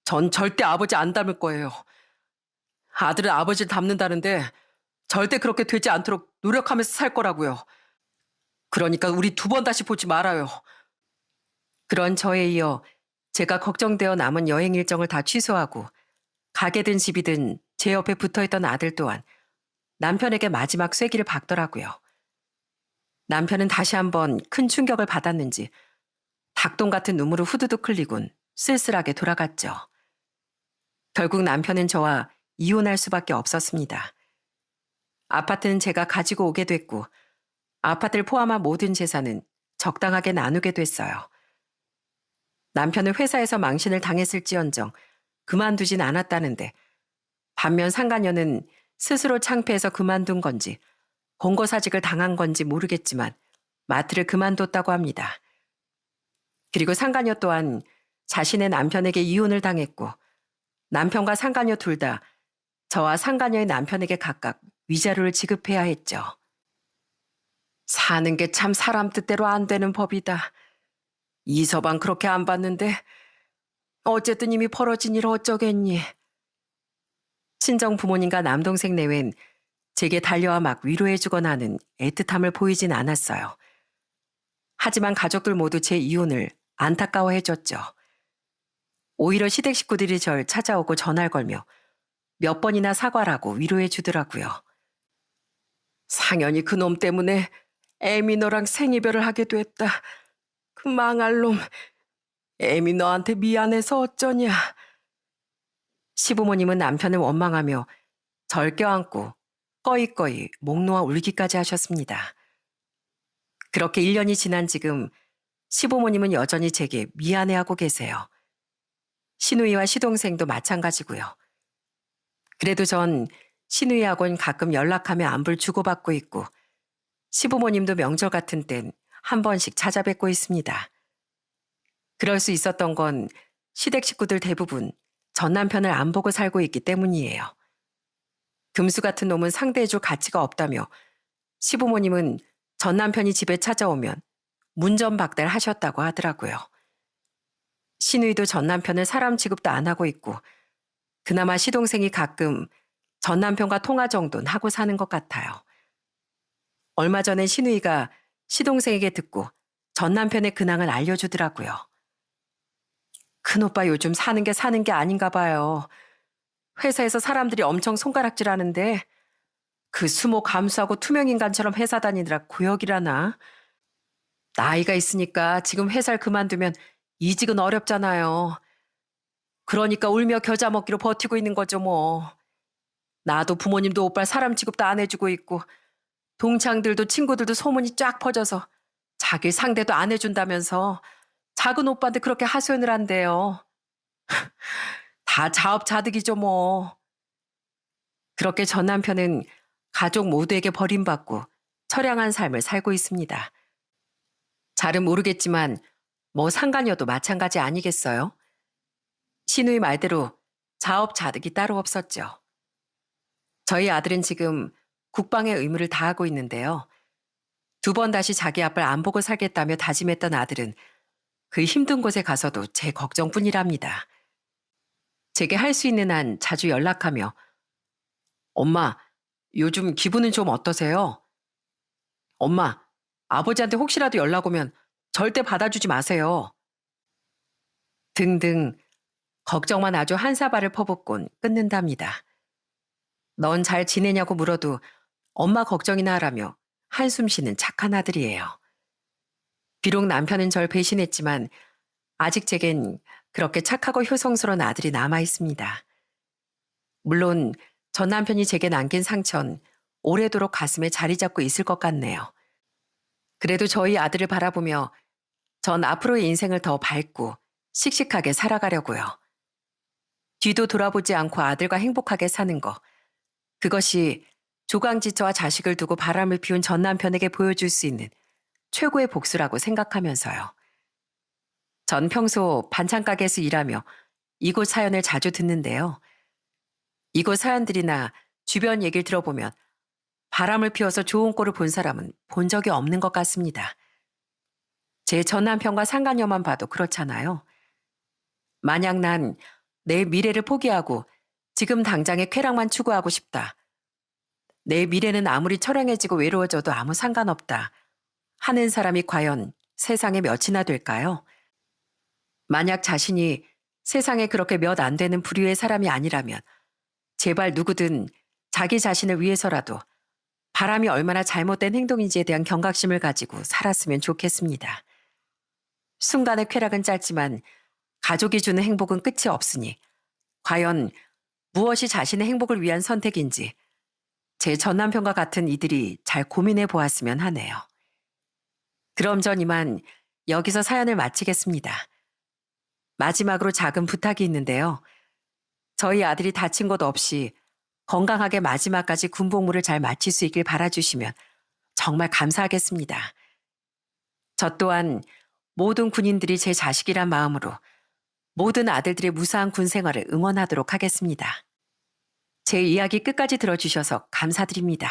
전 절대 아버지 안 닮을 거예요. 아들은 아버지를 닮는다는데 절대 그렇게 되지 않도록 노력하면서 살 거라고요. 그러니까 우리 두 번 다시 보지 말아요. 그런 저에 이어 제가 걱정되어 남은 여행 일정을 다 취소하고 가게든 집이든 제 옆에 붙어있던 아들 또한 남편에게 마지막 쐐기를 박더라고요. 남편은 다시 한번 큰 충격을 받았는지 닭똥 같은 눈물을 후두둑 흘리곤 쓸쓸하게 돌아갔죠. 결국 남편은 저와 이혼할 수밖에 없었습니다. 아파트는 제가 가지고 오게 됐고 아파트를 포함한 모든 재산은 적당하게 나누게 됐어요. 남편은 회사에서 망신을 당했을지언정 그만두진 않았다는데 반면 상간녀는 스스로 창피해서 그만둔 건지 권고사직을 당한 건지 모르겠지만 마트를 그만뒀다고 합니다. 그리고 상간녀 또한 자신의 남편에게 이혼을 당했고 남편과 상간녀 둘 다 저와 상간녀의 남편에게 각각 위자료를 지급해야 했죠. 사는 게 참 사람 뜻대로 안 되는 법이다. 이서방 그렇게 안 봤는데 어쨌든 이미 벌어진 일 어쩌겠니. 친정 부모님과 남동생 내외는 제게 달려와 막 위로해주거나 하는 애틋함을 보이진 않았어요. 하지만 가족들 모두 제 이혼을 안타까워해줬죠. 오히려 시댁 식구들이 절 찾아오고 전화를 걸며 몇 번이나 사과를 하고 위로해주더라고요. 상연히 그놈 때문에 애미 너랑 생이별을 하게 됐다. 그 망할 놈. 애미 너한테 미안해서 어쩌냐. 시부모님은 남편을 원망하며 절 껴안고 꺼이꺼이 목 놓아 울기까지 하셨습니다. 그렇게 1년이 지난 지금 시부모님은 여전히 제게 미안해하고 계세요. 시누이와 시동생도 마찬가지고요. 그래도 전 시누이하고는 가끔 연락하며 안부를 주고받고 있고 시부모님도 명절 같은 땐 한 번씩 찾아뵙고 있습니다. 그럴 수 있었던 건 시댁 식구들 대부분 전 남편을 안 보고 살고 있기 때문이에요. 금수 같은 놈은 상대해줄 가치가 없다며 시부모님은 전 남편이 집에 찾아오면 문전박달 하셨다고 하더라고요. 시누이도 전 남편을 사람 취급도 안 하고 있고 그나마 시동생이 가끔 전 남편과 통화 정도는 하고 사는 것 같아요. 얼마 전에 시누이가 시동생에게 듣고 전 남편의 근황을 알려주더라고요. 큰오빠 요즘 사는 게 아닌가 봐요. 회사에서 사람들이 엄청 손가락질하는데 그 수모 감수하고 투명인간처럼 회사 다니느라 고역이라나. 나이가 있으니까 지금 회사를 그만두면 이직은 어렵잖아요. 그러니까 울며 겨자 먹기로 버티고 있는 거죠 뭐. 나도 부모님도 오빠 사람 취급도 안 해주고 있고 동창들도 친구들도 소문이 쫙 퍼져서 자기 상대도 안 해준다면서 작은 오빠한테 그렇게 하소연을 한대요. 다 자업자득이죠 뭐. 그렇게 전 남편은 가족 모두에게 버림받고 처량한 삶을 살고 있습니다. 잘은 모르겠지만 뭐 상관여도 마찬가지 아니겠어요? 시누이 말대로 자업자득이 따로 없었죠. 저희 아들은 지금 국방의 의무를 다하고 있는데요. 2번 다시 자기 아빠를 안 보고 살겠다며 다짐했던 아들은 그 힘든 곳에 가서도 제 걱정뿐이랍니다. 제게 할 수 있는 한 자주 연락하며 엄마, 요즘 기분은 좀 어떠세요? 엄마, 아버지한테 혹시라도 연락 오면 절대 받아주지 마세요. 등등 걱정만 아주 한 사발을 퍼붓곤 끊는답니다. 넌 잘 지내냐고 물어도 엄마 걱정이나 하라며 한숨 쉬는 착한 아들이에요. 비록 남편은 절 배신했지만 아직 제겐 그렇게 착하고 효성스러운 아들이 남아 있습니다. 물론 전 남편이 제게 남긴 상처는 오래도록 가슴에 자리 잡고 있을 것 같네요. 그래도 저희 아들을 바라보며 전 앞으로의 인생을 더 밝고 씩씩하게 살아가려고요. 뒤도 돌아보지 않고 아들과 행복하게 사는 거. 그것이 조강지처와 자식을 두고 바람을 피운 전 남편에게 보여줄 수 있는 최고의 복수라고 생각하면서요. 전 평소 반찬 가게에서 일하며 이곳 사연을 자주 듣는데요. 이곳 사연들이나 주변 얘기를 들어보면 바람을 피워서 좋은 꼴을 본 사람은 본 적이 없는 것 같습니다. 제 전 남편과 상간녀만 봐도 그렇잖아요. 만약 난 내 미래를 포기하고 지금 당장의 쾌락만 추구하고 싶다. 내 미래는 아무리 처량해지고 외로워져도 아무 상관없다. 하는 사람이 과연 세상에 몇이나 될까요? 만약 자신이 세상에 그렇게 몇 안 되는 부류의 사람이 아니라면 제발 누구든 자기 자신을 위해서라도 바람이 얼마나 잘못된 행동인지에 대한 경각심을 가지고 살았으면 좋겠습니다. 순간의 쾌락은 짧지만 가족이 주는 행복은 끝이 없으니 과연 무엇이 자신의 행복을 위한 선택인지 제 전 남편과 같은 이들이 잘 고민해 보았으면 하네요. 그럼 전 이만 여기서 사연을 마치겠습니다. 마지막으로 작은 부탁이 있는데요. 저희 아들이 다친 것 없이 건강하게 마지막까지 군복무를 잘 마칠 수 있길 바라주시면 정말 감사하겠습니다. 저 또한 모든 군인들이 제 자식이란 마음으로 모든 아들들의 무사한 군 생활을 응원하도록 하겠습니다. 제 이야기 끝까지 들어주셔서 감사드립니다.